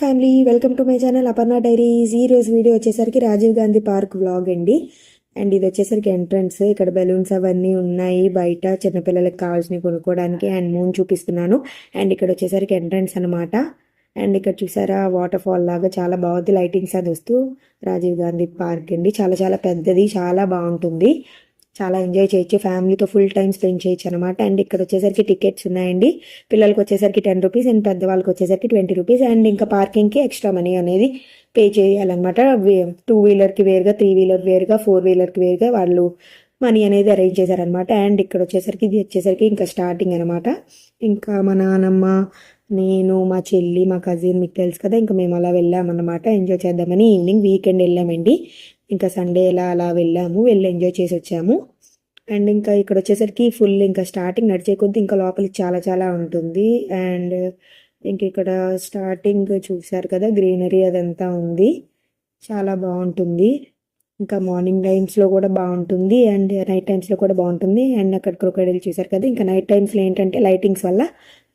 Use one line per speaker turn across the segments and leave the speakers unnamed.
Family, welcome to my channel Aparna diaries. ఈ రోజు video వచ్చేసరికి రాజీవ్ గాంధీ పార్క్ వ్లాగ్ అండి. అండ్ ఇది వచ్చేసరికి ఎంట్రన్స్. ఇక్కడ బెలూన్స్ అవన్నీ ఉన్నాయి బయట చిన్నపిల్లలకి కావాల్సినవి కొనుక్కోవడానికి. అండ్ మూన్ చూపిస్తున్నాను. అండ్ ఇక్కడ వచ్చేసరికి ఎంట్రన్స్ అనమాట. అండ్ ఇక్కడ చూసారా వాటర్ ఫాల్ లాగా చాలా బాగుంది. లైటింగ్స్ అది వస్తూ రాజీవ్ గాంధీ పార్క్ అండి. చాలా చాలా పెద్దది, చాలా బాగుంటుంది. చాలా ఎంజాయ్ చేయొచ్చు, ఫ్యామిలీతో ఫుల్ టైం స్పెండ్ చేయొచ్చు అనమాట. అండ్ ఇక్కడ వచ్చేసరికి టికెట్స్ ఉన్నాయండి. పిల్లలకి వచ్చేసరికి 10 రూపీస్ అండ్ పెద్దవాళ్ళకి వచ్చేసరికి 20 రూపీస్. అండ్ ఇంకా పార్కింగ్కి ఎక్స్ట్రా మనీ అనేది పే చేయాలన్నమాట. 2 వీలర్కి వేరుగా, 3 వీలర్ వేరుగా, 4 వీలర్కి వేరుగా వాళ్ళు మనీ అనేది అరేంజ్ చేశారనమాట. అండ్ ఇక్కడ వచ్చేసరికి ఇది వచ్చేసరికి ఇంకా స్టార్టింగ్ అనమాట. ఇంకా మా నాన్నమ్మ, నేను, మా చెల్లి, మా కజిన్, మీకు తెలుసు కదా, ఇంకా మేము అలా వెళ్ళామన్నమాట. ఎంజాయ్ చేద్దామని ఈవినింగ్ వీకెండ్ వెళ్ళామండి. ఇంకా సండే అలా వెళ్ళాము, వెళ్ళి ఎంజాయ్ చేసి వచ్చాము. అండ్ ఇంకా ఇక్కడ వచ్చేసరికి ఫుల్ ఇంకా స్టార్టింగ్ నడిచే కొద్దీ ఇంకా లోపలికి చాలా చాలా ఉంటుంది. అండ్ ఇంక ఇక్కడ స్టార్టింగ్ చూసారు కదా, గ్రీనరీ అదంతా ఉంది, చాలా బాగుంటుంది. ఇంకా మార్నింగ్ టైమ్స్లో కూడా బాగుంటుంది అండ్ నైట్ టైమ్స్లో కూడా బాగుంటుంది. అండ్ అక్కడ క్రొకడైల్ చూసారు కదా, ఇంకా నైట్ టైమ్స్లో ఏంటంటే లైటింగ్స్ వల్ల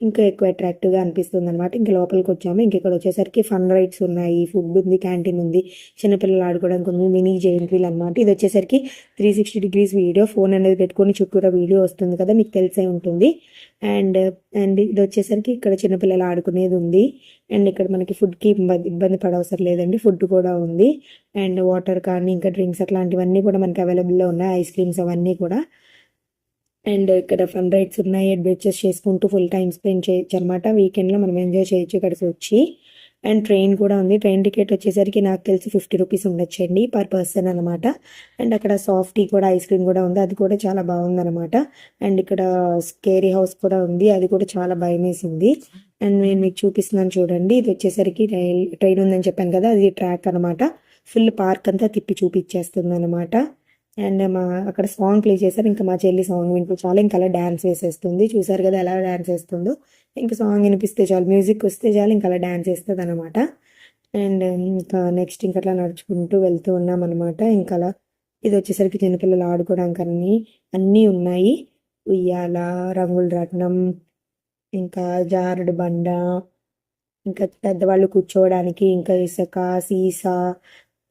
ఇంకా ఎక్కువ అట్రాక్టివ్గా అనిపిస్తుంది అనమాట. ఇంకా లోపలికి వచ్చాము. ఇంక ఇక్కడ వచ్చేసరికి ఫన్ రైడ్స్ ఉన్నాయి, ఫుడ్ ఉంది, క్యాంటీన్ ఉంది, చిన్నపిల్లలు ఆడుకోవడానికి ఉంది, మినీ జైంట్ వీల్ అనమాట. ఇది వచ్చేసరికి 360 డిగ్రీస్ వీడియో, ఫోన్ అనేది పెట్టుకొని చుట్టూరా వీడియో వస్తుంది కదా, మీకు తెలిసే ఉంటుంది. అండ్ అండ్ ఇది వచ్చేసరికి ఇక్కడ చిన్నపిల్లలు ఆడుకునేది ఉంది. అండ్ ఇక్కడ మనకి ఫుడ్కి ఇబ్బంది పడవసరం లేదండి, ఫుడ్ కూడా ఉంది. అండ్ వాటర్ కానీ ఇంకా డ్రింక్స్ అట్లాంటివన్నీ కూడా మనకి అవైలబుల్లో ఉన్నాయి, ఐస్ క్రీమ్స్ అవన్నీ కూడా. అండ్ ఇక్కడ ఫన్ రైడ్స్ ఉన్నాయి, అడ్వెంచర్స్ చేసుకుంటూ ఫుల్ టైం స్పెండ్ చేయొచ్చు అనమాట. వీకెండ్లో మనం ఎంజాయ్ చేయొచ్చు ఇక్కడికి వచ్చి. అండ్ ట్రైన్ కూడా ఉంది. ట్రైన్ టికెట్ వచ్చేసరికి నాకు తెలిసి 50 రూపీస్ ఉండొచ్చండి పర్ పర్సన్ అనమాట. అండ్ అక్కడ సాఫ్టీ కూడా, ఐస్ క్రీమ్ కూడా ఉంది, అది కూడా చాలా బాగుందనమాట. అండ్ ఇక్కడ స్కేరీ హౌస్ కూడా ఉంది, అది కూడా చాలా భయం వేసింది. అండ్ నేను మీకు చూపిస్తున్నాను చూడండి. ఇది వచ్చేసరికి ట్రైన్ ఉందని చెప్పాను కదా, అది ట్రాక్ అనమాట. ఫుల్ పార్క్ అంతా తిప్పి చూపించేస్తుంది అనమాట. అండ్ అక్కడ సాంగ్ ప్లే చేశారు. ఇంకా మా చెల్లి సాంగ్ వింటూ చాలా ఇంకా అలా డ్యాన్స్ వేసేస్తుంది. చూసారు కదా ఎలా డ్యాన్స్ వేస్తుందో. ఇంకా సాంగ్ వినిపిస్తే చాలు, మ్యూజిక్ వస్తే చాలు, ఇంకా అలా డ్యాన్స్ వేస్తుంది అనమాట. అండ్ ఇంకా నెక్స్ట్ ఇంకా అట్లా నడుచుకుంటూ వెళ్తూ ఉన్నాం అనమాట. ఇంకా అలా ఇది వచ్చేసరికి చిన్నపిల్లలు ఆడుకోవడానికి అన్నీ ఉన్నాయి. ఉయ్యాల, రంగుల రాట్నం, ఇంకా జారుడు బండ, ఇంకా పెద్దవాళ్ళు కూర్చోవడానికి ఇంకా ఇసుక, సీసా,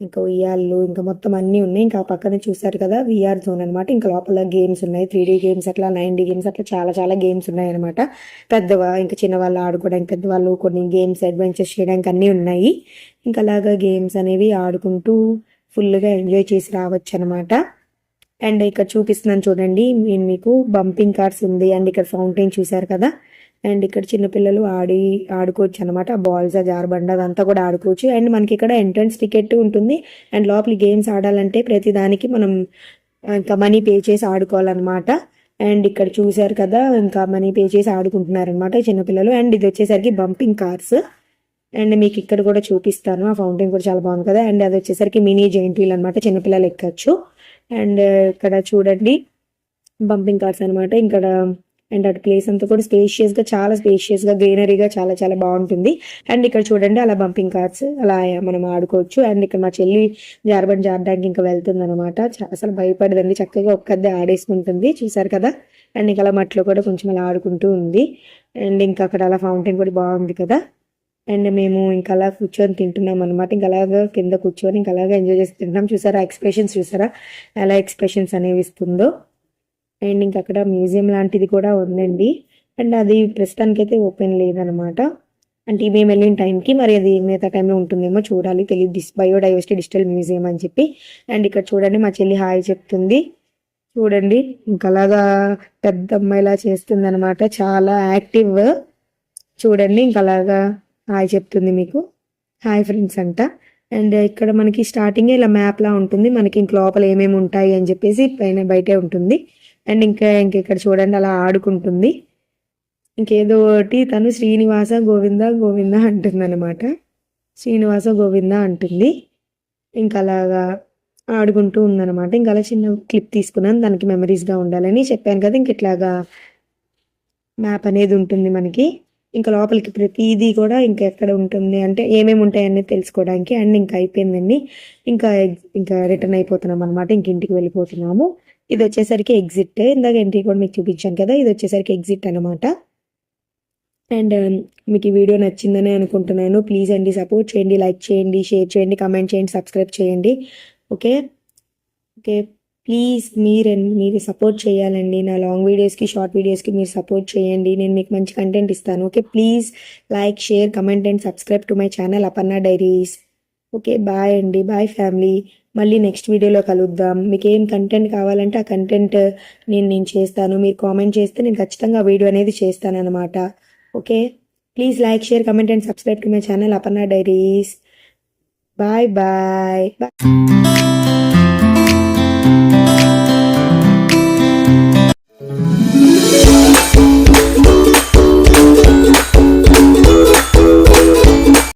ఇంకా ఉయ్యాళ్ళు, ఇంకా మొత్తం అన్నీ ఉన్నాయి. ఇంకా పక్కన చూసారు కదా విఆర్ జోన్ అనమాట. ఇంకా లోపల గేమ్స్ ఉన్నాయి, 3D గేమ్స్ అట్లా, 9D గేమ్స్ అట్లా చాలా చాలా గేమ్స్ ఉన్నాయి అనమాట. ఇంకా చిన్నవాళ్ళు ఆడుకోవడానికి, పెద్దవాళ్ళు కొన్ని గేమ్స్ అడ్వెంచర్స్ చేయడానికి అన్నీ ఉన్నాయి. ఇంకా అలాగా గేమ్స్ అనేవి ఆడుకుంటూ ఫుల్గా ఎంజాయ్ చేసి రావచ్చు అనమాట. అండ్ ఇక్కడ చూపిస్తున్నాను చూడండి, నేను మీకు బంపింగ్ కార్స్ ఉంది. అండ్ ఇక్కడ ఫౌంటైన్ చూసారు కదా. అండ్ ఇక్కడ చిన్నపిల్లలు ఆడుకోవచ్చు అనమాట. బాల్స్, జారబండ అదంతా కూడా ఆడుకోవచ్చు. అండ్ మనకి ఇక్కడ ఎంట్రన్స్ టికెట్ ఉంటుంది. అండ్ లోపల గేమ్స్ ఆడాలంటే ప్రతి దానికి మనం ఇంకా మనీ పే చేసి ఆడుకోవాలన్నమాట. అండ్ ఇక్కడ చూసారు కదా, ఇంకా మనీ పే చేసి ఆడుకుంటున్నారనమాట చిన్నపిల్లలు. అండ్ ఇది వచ్చేసరికి బంపింగ్ కార్స్. అండ్ మీకు ఇక్కడ కూడా చూపిస్తాను, ఆ ఫౌంటైన్ కూడా చాలా బాగుంది కదా. అండ్ అది వచ్చేసరికి మినీ జైంట్ వీల్ అనమాట, చిన్నపిల్లలు ఎక్కచ్చు. అండ్ ఇక్కడ చూడండి బంపింగ్ కార్స్ అనమాట. ఇక్కడ అండ్ అటు ప్లేస్ అంతా కూడా స్పేషియస్గా, చాలా స్పేషియస్గా, గ్రీనరీగా చాలా చాలా బాగుంటుంది. అండ్ ఇక్కడ చూడండి అలా బంపింగ్ కార్స్ అలా మనం ఆడుకోవచ్చు. అండ్ ఇక్కడ మా చెల్లి జారబండి జారడానికి ఇంకా వెళ్తుంది అనమాట. అసలు భయపడదండి, చక్కగా ఒక్కదే ఆడేసుకుంటుంది, చూసారు కదా. అండ్ ఇంకా అలా మట్లో కూడా కొంచెం అలా ఆడుకుంటూ ఉంది. అండ్ ఇంకా అక్కడ అలా ఫౌంటైన్ కూడా బాగుంది కదా. అండ్ మేము ఇంకా అలా కూర్చొని తింటున్నాం అనమాట. ఇంకా అలాగా కింద కూర్చొని ఇంకా అలాగా ఎంజాయ్ చేసి తింటున్నాం. చూసారా ఎక్స్ప్రెషన్స్, చూసారా ఎలా ఎక్స్ప్రెషన్స్ అనేవి ఇస్తుందో. అండ్ ఇంకా అక్కడ మ్యూజియం లాంటిది కూడా ఉందండి. అండ్ అది ప్రస్తుతానికైతే ఓపెన్ లేదనమాట. అంటే మేము వెళ్ళిన టైంకి, మరి అది మిగతా టైంలో ఉంటుందేమో చూడాలి, తెలియదు. బయోడైవర్సిటీ డిజిటల్ మ్యూజియం అని చెప్పి. అండ్ ఇక్కడ చూడండి మా చెల్లి హాయ్ చెప్తుంది చూడండి. ఇంకా అలాగా పెద్ద అమ్మాయిలా చేస్తుంది అనమాట, చాలా యాక్టివ్. చూడండి ఇంకా అలాగా హాయ్ చెప్తుంది మీకు, హాయ్ ఫ్రెండ్స్ అంట. అండ్ ఇక్కడ మనకి స్టార్టింగ్ ఇలా మ్యాప్ లా ఉంటుంది, మనకి ఇంక లోపల ఏమేమి ఉంటాయి అని చెప్పేసి బయటే ఉంటుంది. అండ్ ఇంకా ఇక్కడ చూడండి అలా ఆడుకుంటుంది. ఇంకేదో ఒకటి తను శ్రీనివాస గోవింద గోవింద అంటుంది అనమాట, శ్రీనివాస గోవింద అంటుంది. ఇంకా అలాగా ఆడుకుంటూ ఉందన్నమాట. ఇంకా అలా చిన్న క్లిప్ తీసుకున్నాను, దానికి మెమరీస్గా ఉండాలని చెప్పాను కదా. ఇంక ఇట్లాగా మ్యాప్ అనేది ఉంటుంది మనకి. ఇంకా లోపలికి ప్రతిదీ కూడా ఇంకా ఎక్కడ ఉంటుంది అంటే ఏమేమి ఉంటాయనేది తెలుసుకోవడానికి. అండ్ ఇంకా అయిపోయిందండి, ఇంకా రిటర్న్ అయిపోతున్నాం అనమాట, ఇంటికి వెళ్ళిపోతున్నాము. ఇది వచ్చేసరికి ఎగ్జిట్. ఇందాక ఎంట్రీ కూడా మీకు చూపించాను కదా, ఇది వచ్చేసరికి ఎగ్జిట్ అనమాట. అండ్ మీకు ఈ వీడియో నచ్చిందని అనుకుంటున్నాను. ప్లీజ్ అండి సపోర్ట్ చేయండి, లైక్ చేయండి, షేర్ చేయండి, కామెంట్ చేయండి, సబ్స్క్రైబ్ చేయండి. ఓకే ఓకే ప్లీజ్ మీరు సపోర్ట్ చేయాలండి. నా లాంగ్ వీడియోస్కి, షార్ట్ వీడియోస్కి మీరు సపోర్ట్ చేయండి. నేను మీకు మంచి కంటెంట్ ఇస్తాను. Okay please like, share, comment and subscribe to my channel Aparna diaries. Okay bye అండి, బాయ్ ఫ్యామిలీ. మళ్ళీ నెక్స్ట్ వీడియోలో కలుద్దాం. మీకు ఏం కంటెంట్ కావాలంటే ఆ కంటెంట్ నేను చేస్తాను. మీరు కామెంట్ చేస్తే నేను ఖచ్చితంగా వీడియో అనేది చేస్తాను అనమాట. Okay please like, share, comment and subscribe to my channel Aparna diaries. Bye bye bye.